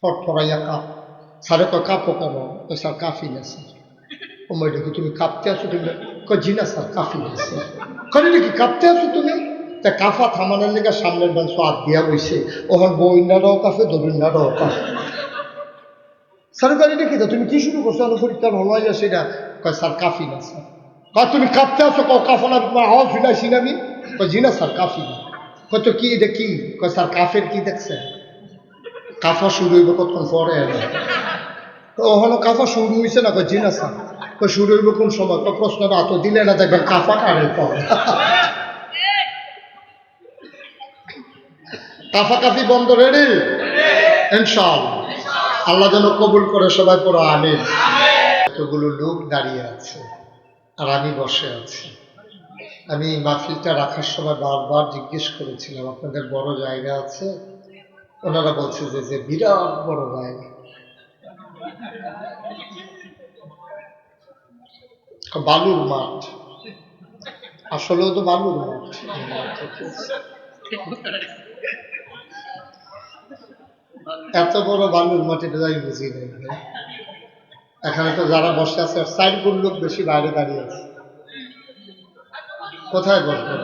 ফটফরাইয়া cup. স্যারে কয় কাপও কেন? স্যার কাফি না স্যার। ও মেয়েটা কি তুমি কাঁপতে আছো? তুমি কয় জি না স্যার কাফি না স্যার। কয় কি কাঁপতে আছো তুমি? তা কাফা থামানোর লেগে সামনের বেঞ্চ হাত দিয়া বইছে। ওখান বইনারাও কাফে দবিনারাও কাফে। স্যার গাড়িটা কি তুমি কি শুরু করছো? পরীক্ষার হল সেটা। কয় স্যার কাফি না স্যার। কয় তুমি কাঁপতে আছো? কাফা না, তোমার আওয়াজ ফিলাইছি না আমি? কয় জি না স্যার কাফি না। কয় তো কি এটা কি? কয় স্যার কাফের কি দেখছেন? কাফা শুরু হইব কতক্ষণ পরে। ওখানে কাফা শুরু হয়েছে না? কয় জি না স্যার। কয় শুরু হইব কোন সময়? কয় প্রশ্নটা এত দিলে না দেখবেন কাফা কারের পর। কাফাকাফি বন্ধ, রেডি ইনশাআল্লাহ। আল্লাহ যেন কবুল করে, সবাই পড়ো আমিন। এতগুলো লোক দাঁড়িয়ে আছে আর আমি বসে আছি। আমি মাহফিলটা রাখার সময় বারবার জিজ্ঞেস করেছিলাম আপনাদের বড় জায়গা আছে? ওনারা বলছে যে বিরাট বড় জায়গা। বালুর মাঠ, আসলেও তো বালুর মাঠ। এত বড় বালুর মাঠে যাই বুঝি নাই। এখানে তো যারা বসে আছে 4 লোক বেশি বাইরে দাঁড়িয়ে আছে। কোথায় বসবো?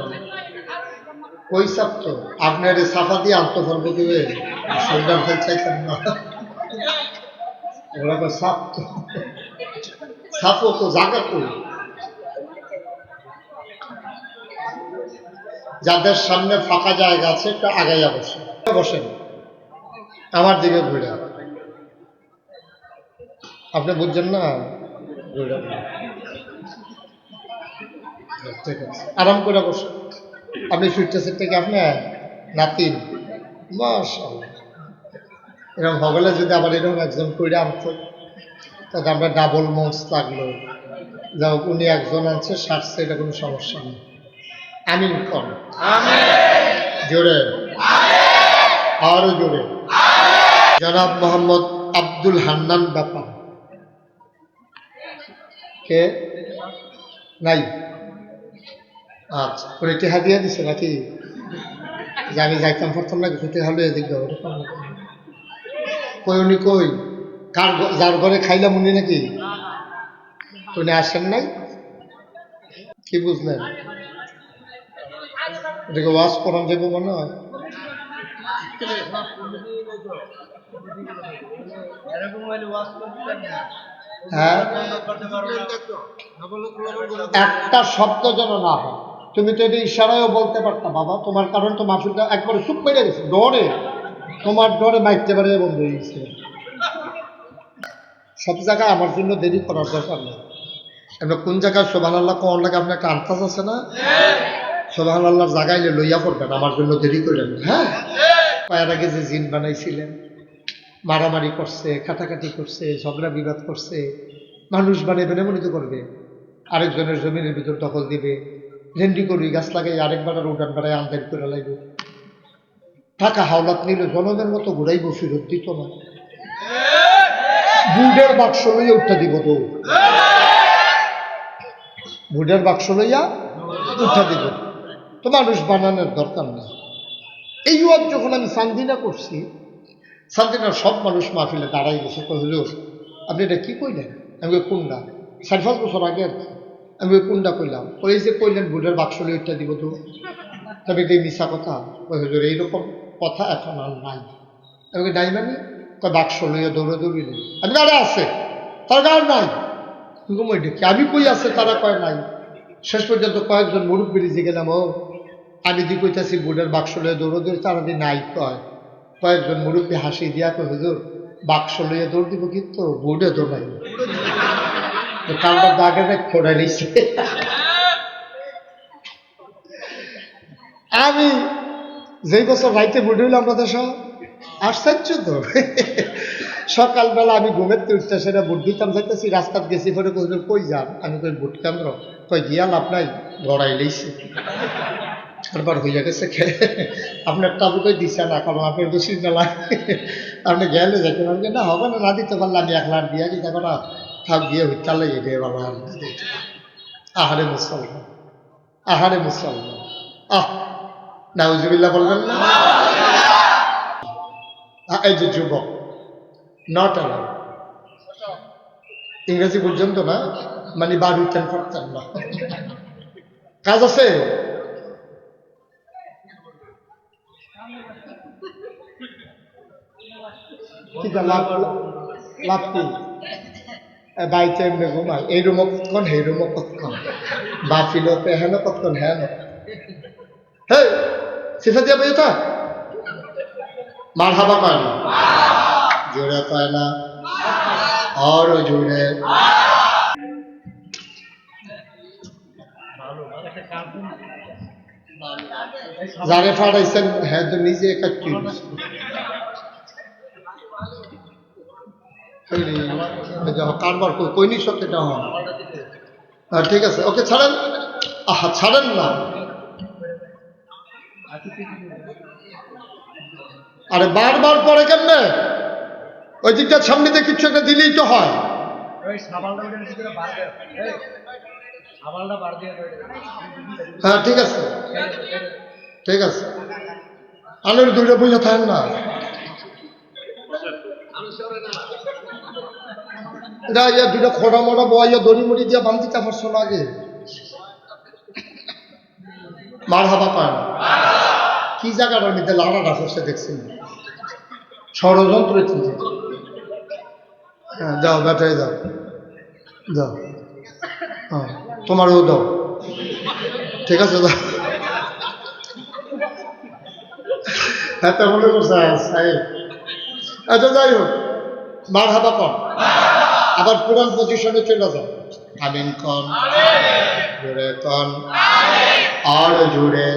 ওই সাপ তো আপনার সাফা দিয়ে আনতে পারবো দিবে, সন্ধ্যার ফেল চাইতেন না। ওরা তো সাপ, তো সাপও তো জায়গা করি। যাদের সামনে ফাঁকা জায়গা আছে একটু আগাইয়া বসে বসেন, আমার দিকে ঘুরে। আপনি বুঝছেন না? ঠিক আছে, আরাম করে বসে। আপনি ফিরতেছেন থেকে আপনার নাতিন, মাশাআল্লাহ। এরকম হগলে যদি আবার এরকম একজন কইরা আনতো তাহলে আমরা ডাবল মঞ্চ লাগলো। যাও, উনি একজন আনছে, সারছে, এটা কোনো সমস্যা নেই। আমিন কর, জোরে, আরো জোরে। জনাব মোহাম্মদ আব্দুল হান্নান ব্যাপার কে নাই? আচ্ছা, উনি টেহা দিয়ে দিছে নাকি? যে আমি যাইতাম পারতাম না, কিছু টেহা লইয়া দিক। কই উনি কই? কার যার ঘরে খাইলাম উনি নাকি? উনি আসেন নাই? কি বুঝলেন? এটাকে ওয়াজ করান যাবো মনে হয়। হ্যাঁ, একটা শব্দ যেন না হয়। তুমি তো এটা ইশারায়ও বলতে পারতা বাবা, তোমার কারণ তো মাসুদটা একবারে চুপ মেরে গেছে ডরে, তোমার ডরে মাইতে পারে বন্ধ হয়ে গেছে। সব জায়গায় আমার জন্য দেরি করার দরকার নেই। এবার কোন জায়গায় সুবহানাল্লাহ কোন লাগে আপনার একটা আন্তাজ আছে না? সুবহানাল্লাহর জায়গায় লইয়া পড়বেন, আমার জন্য দেরি করেন। হ্যাঁ, পায়ের আগে যে জিন বানাইছিলেন, মারামারি করছে, কাটাকাটি করছে, ঝগড়া বিবাদ করছে, মানুষ বানাইবেন এমনই তো করবে। আরেকজনের জমিনের ভিতর দখল দিবে, রেন্ডি করবি গাছ লাগাই আরেকবার আর উঠান বাড়ায় আন্দাজ করে লাগবে, টাকা হাওলাত নিল জনমের মতো ঘুরাইব, ফিরত দিত না। বুডের বাক্স লইয়া উঠা দিব তো, বুডের বাক্স লইয়া উঠা দিব তো, মানুষ বানানোর দরকার নেই। এই ওয়াজ যখন আমি সান্দিনা করছি, সান্দিনার সব মানুষ মাহফিলে দাঁড়াই গেছে। হুজুর আপনি এটা কি কইলেন? আমি কোনটা? 4-5 বছর আগে আর কি। আমি কোনটা কইলাম? ওই যে কইলেন বুডের বাক্স লইয়া উঠা দিব তো। তবে এটাই মিশা কথা। ওই হুজুর এইরকম কথা এখন আর নাই। আমি নাই মানে বাক্স লইয়া দৌড়ে দৌড়িলেন। আমি তারা আছে, তার আর নাই। আমি কই আছে, তারা কয় নাই। শেষ পর্যন্ত কয়েকজন মুরব্বী যে গেলাম, ও আমি দি কইতাছি বুডের বাক্স লইয়া দৌড়ে দৌড়ি, তারা দি নাই কয়। কয়েকজন মুরব্বী হাসি দিয়া কয় হুজুর বাক্স লইয়া দৌড় দিব কিন্তু বুডে তো নাই। কালটা দাগে দেখ খোড়াই নিচ্ছে। আমি যেই বছর রাইতে বুড়ি হইলাম আপনাদের সব আশ্চর্য তো। সকালবেলা আমি ঘুমের উঠতে সেটা বুট দিতাম, যাইতেছি রাস্তাত গেছি, পরে কই যান? আমি কই বুট কেন্দ্র। কই গিয়া লাভ নাই, গড়াই লইছে। তারপর হইয়া গেছে আপনার টাবু কই দিছে না, কারণ আপনার বেশি মেলা আপনি গেলে যাইতে পারবেন না, হবে না, না দিতে পারলে আমি 1 লাখ দিয়া দিতে পারা থাক গিয়ে হইতালে এটা বাবা। আহারে মুসলমান, আহারে মুসলমান, আহ নাউজুবিল্লাহ বলবেন না? এই যে যুবক, নট অ্যালাউড। ইংরেজি বুঝছেন তো না, মানে বার উঠতেন পারতেন না। কাজ আছে, লাভ লাভ কি বাড়িতে এমনি ঘুমাই, এই রুমো কতক্ষণ, এই রুমো কতক্ষণ, বাফিল হেন কতক্ষণ, হ্যাঁ হ্যাঁ সিফা দিয়া বই থাক, মার হাবা পায় না, জোরে পায় না, আর জোরে। যারে ফাটাইছেন হ্যাঁ তো নিজে কাটতে কারবার কইনি সত্যিটা হন। ঠিক আছে, ওকে ছাড়েন, আহা ছাড়েন না। আরে বারবার পরে কেমনে, ওই দিকটা সামনে কিছু একটা দিলেই তো হয়। হ্যাঁ ঠিক আছে, ঠিক আছে, আলোর দুইটা বুঝে থাকেন না। দুটা খোটা মোটা বইয়া দড়ি মুড়ি দিয়া বান্দি চাপার শোনা আগে মার হাবা পায় না। কি জায়গাটার মধ্যে লাড়া রাখছে দেখছেন, ষড়যন্ত্র চিন্তা। হ্যাঁ যাও ব্যাটারি যাও, যাও, হ্যাঁ তোমারও দাও, ঠিক আছে যাও। হ্যাঁ তা মনে করছে সাহেব। আচ্ছা যাই হোক, মার হাবা কন, আবার পুরান পজিশনে চলে যাও। আমিন কন, জোরে কন, আর জোরে।